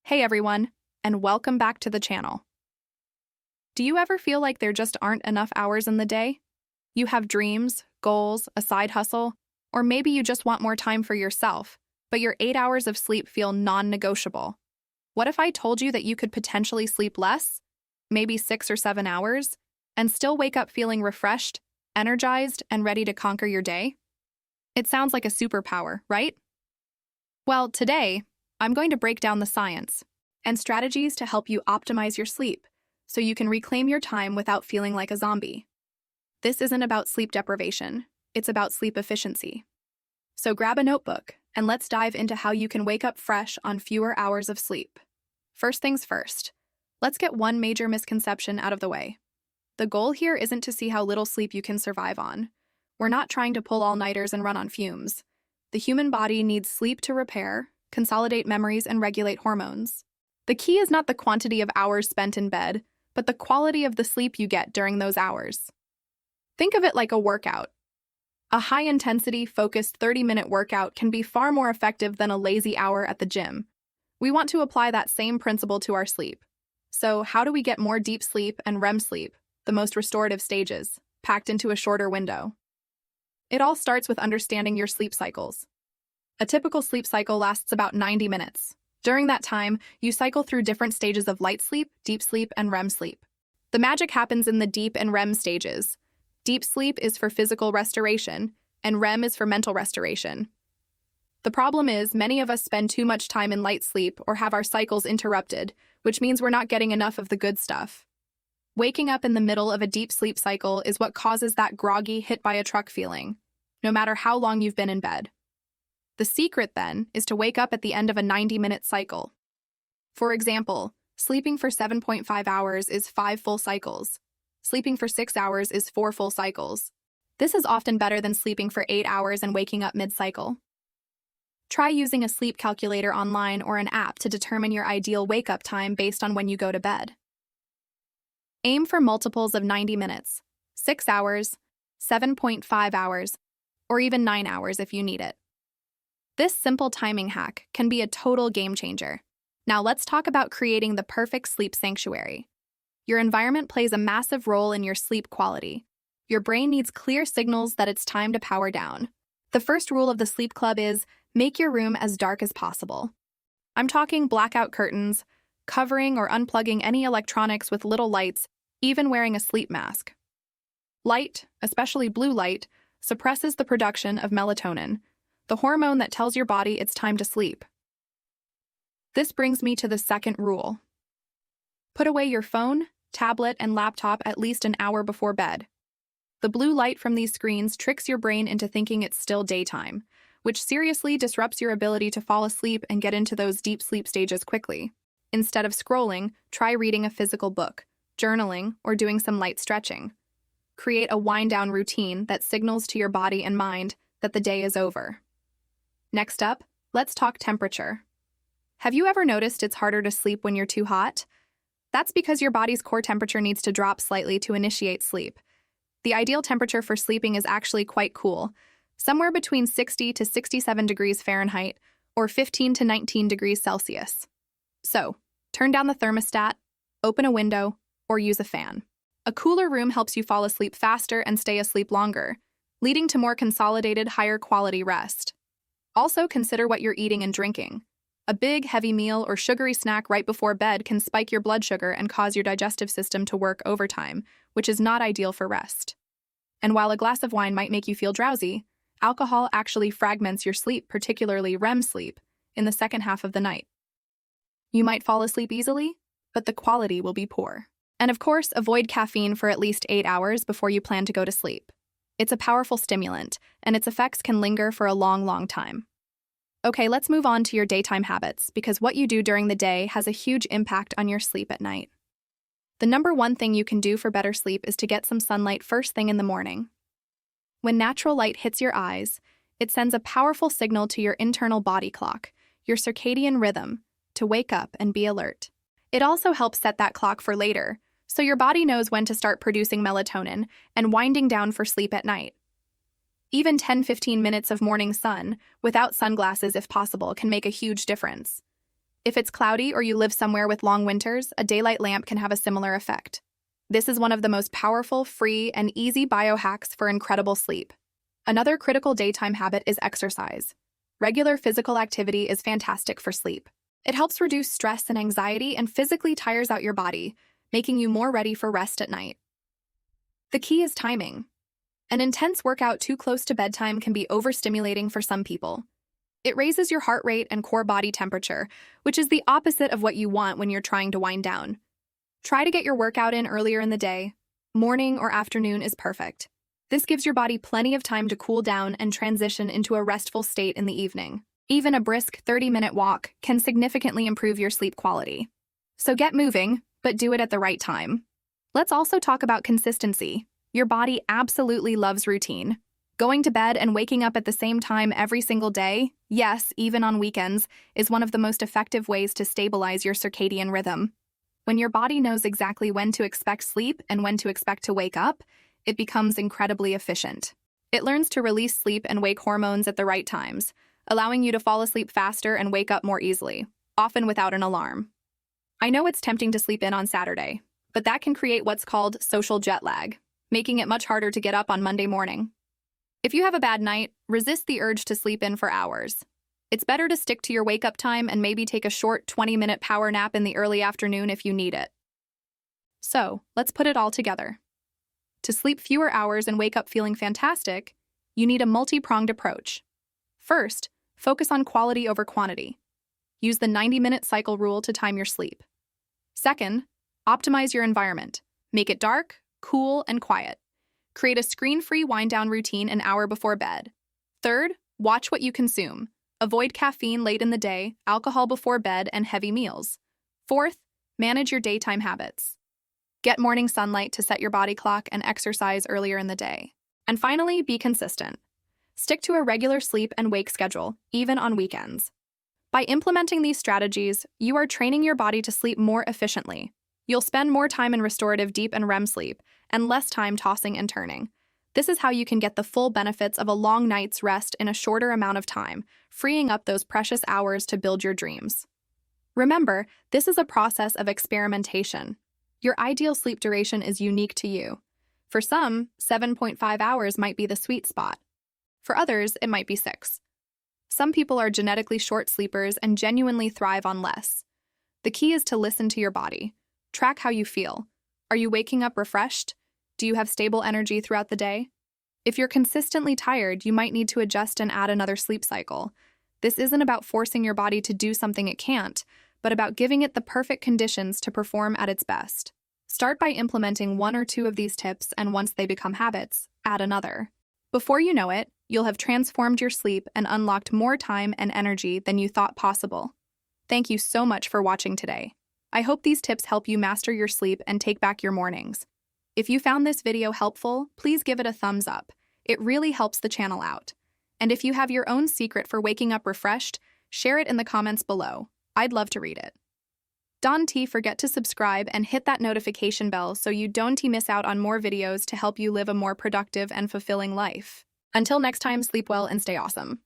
Hey everyone, and welcome back to the channel. Do you ever feel like there just aren't enough hours in the day? You have dreams, goals, a side hustle, or maybe you just want more time for yourself, but your 8 hours of sleep feel non-negotiable. What if I told you that you could potentially sleep less, maybe 6 or 7 hours, and still wake up feeling refreshed, energized, and ready to conquer your day? It sounds like a superpower, right? Well, today, I'm going to break down the science and strategies to help you optimize your sleep so you can reclaim your time without feeling like a zombie. This isn't about sleep deprivation, it's about sleep efficiency. So grab a notebook and let's dive into how you can wake up fresh on fewer hours of sleep. First things first, let's get one major misconception out of the way. The goal here isn't to see how little sleep you can survive on. We're not trying to pull all-nighters and run on fumes. The human body needs sleep to repair, consolidate memories, and regulate hormones. The key is not the quantity of hours spent in bed, but the quality of the sleep you get during those hours. Think of it like a workout. A high-intensity, focused 30-minute workout can be far more effective than a lazy hour at the gym. We want to apply that same principle to our sleep. So, how do we get more deep sleep and REM sleep, the most restorative stages, packed into a shorter window? It all starts with understanding your sleep cycles. A typical sleep cycle lasts about 90 minutes. During that time, you cycle through different stages of light sleep, deep sleep, and REM sleep. The magic happens in the deep and REM stages. Deep sleep is for physical restoration, and REM is for mental restoration. The problem is, many of us spend too much time in light sleep or have our cycles interrupted, which means we're not getting enough of the good stuff. Waking up in the middle of a deep sleep cycle is what causes that groggy, hit-by-a-truck feeling, no matter how long you've been in bed. The secret, then, is to wake up at the end of a 90-minute cycle. For example, sleeping for 7.5 hours is 5 full cycles. Sleeping for 6 hours is 4 full cycles. This is often better than sleeping for 8 hours and waking up mid-cycle. Try using a sleep calculator online or an app to determine your ideal wake-up time based on when you go to bed. Aim for multiples of 90 minutes, 6 hours, 7.5 hours, or even 9 hours if you need it. This simple timing hack can be a total game changer. Now let's talk about creating the perfect sleep sanctuary. Your environment plays a massive role in your sleep quality. Your brain needs clear signals that it's time to power down. The first rule of the Sleep Club is make your room as dark as possible. I'm talking blackout curtains, covering or unplugging any electronics with little lights, even wearing a sleep mask. Light, especially blue light, suppresses the production of melatonin, the hormone that tells your body it's time to sleep. This brings me to the second rule. Put away your phone, tablet, and laptop at least an hour before bed. The blue light from these screens tricks your brain into thinking it's still daytime, which seriously disrupts your ability to fall asleep and get into those deep sleep stages quickly. Instead of scrolling, try reading a physical book, journaling, or doing some light stretching. Create a wind-down routine that signals to your body and mind that the day is over. Next up, let's talk temperature. Have you ever noticed it's harder to sleep when you're too hot? That's because your body's core temperature needs to drop slightly to initiate sleep. The ideal temperature for sleeping is actually quite cool, somewhere between 60 to 67 degrees Fahrenheit or 15 to 19 degrees Celsius. So, turn down the thermostat, open a window, or use a fan. A cooler room helps you fall asleep faster and stay asleep longer, leading to more consolidated, higher quality rest. Also, consider what you're eating and drinking. A big, heavy meal or sugary snack right before bed can spike your blood sugar and cause your digestive system to work overtime, which is not ideal for rest. And while a glass of wine might make you feel drowsy, alcohol actually fragments your sleep, particularly REM sleep, in the second half of the night. You might fall asleep easily, but the quality will be poor. And of course, avoid caffeine for at least 8 hours before you plan to go to sleep. It's a powerful stimulant, and its effects can linger for a long, long time. Okay, let's move on to your daytime habits, because what you do during the day has a huge impact on your sleep at night. The number one thing you can do for better sleep is to get some sunlight first thing in the morning. When natural light hits your eyes, it sends a powerful signal to your internal body clock, your circadian rhythm, to wake up and be alert. It also helps set that clock for later, so your body knows when to start producing melatonin and winding down for sleep at night. Even 10-15 minutes of morning sun, without sunglasses if possible, can make a huge difference. If it's cloudy or you live somewhere with long winters, a daylight lamp can have a similar effect. This is one of the most powerful, free, and easy biohacks for incredible sleep. Another critical daytime habit is exercise. Regular physical activity is fantastic for sleep. It helps reduce stress and anxiety and physically tires out your body, making you more ready for rest at night. The key is timing. An intense workout too close to bedtime can be overstimulating for some people. It raises your heart rate and core body temperature, which is the opposite of what you want when you're trying to wind down. Try to get your workout in earlier in the day. Morning or afternoon is perfect. This gives your body plenty of time to cool down and transition into a restful state in the evening. Even a brisk 30-minute walk can significantly improve your sleep quality. So get moving, but do it at the right time. Let's also talk about consistency. Your body absolutely loves routine. Going to bed and waking up at the same time every single day, yes, even on weekends, is one of the most effective ways to stabilize your circadian rhythm. When your body knows exactly when to expect sleep and when to expect to wake up, it becomes incredibly efficient. It learns to release sleep and wake hormones at the right times, allowing you to fall asleep faster and wake up more easily, often without an alarm. I know it's tempting to sleep in on Saturday, but that can create what's called social jet lag, making it much harder to get up on Monday morning. If you have a bad night, resist the urge to sleep in for hours. It's better to stick to your wake-up time and maybe take a short 20-minute power nap in the early afternoon if you need it. So, let's put it all together. To sleep fewer hours and wake up feeling fantastic, you need a multi-pronged approach. First, focus on quality over quantity. Use the 90-minute cycle rule to time your sleep. Second, optimize your environment. Make it dark, cool, and quiet. Create a screen-free wind-down routine an hour before bed. Third, watch what you consume. Avoid caffeine late in the day, alcohol before bed, and heavy meals. Fourth, manage your daytime habits. Get morning sunlight to set your body clock and exercise earlier in the day. And finally, be consistent. Stick to a regular sleep and wake schedule, even on weekends. By implementing these strategies, you are training your body to sleep more efficiently. You'll spend more time in restorative deep and REM sleep, and less time tossing and turning. This is how you can get the full benefits of a long night's rest in a shorter amount of time, freeing up those precious hours to build your dreams. Remember, this is a process of experimentation. Your ideal sleep duration is unique to you. For some, 7.5 hours might be the sweet spot. For others, it might be 6. Some people are genetically short sleepers and genuinely thrive on less. The key is to listen to your body. Track how you feel. Are you waking up refreshed? Do you have stable energy throughout the day? If you're consistently tired, you might need to adjust and add another sleep cycle. This isn't about forcing your body to do something it can't, but about giving it the perfect conditions to perform at its best. Start by implementing 1 or 2 of these tips, and once they become habits, add another. Before you know it, you'll have transformed your sleep and unlocked more time and energy than you thought possible. Thank you so much for watching today. I hope these tips help you master your sleep and take back your mornings. If you found this video helpful, please give it a thumbs up. It really helps the channel out. And if you have your own secret for waking up refreshed, share it in the comments below. I'd love to read it. Don't forget to subscribe and hit that notification bell so you don't miss out on more videos to help you live a more productive and fulfilling life. Until next time, sleep well and stay awesome.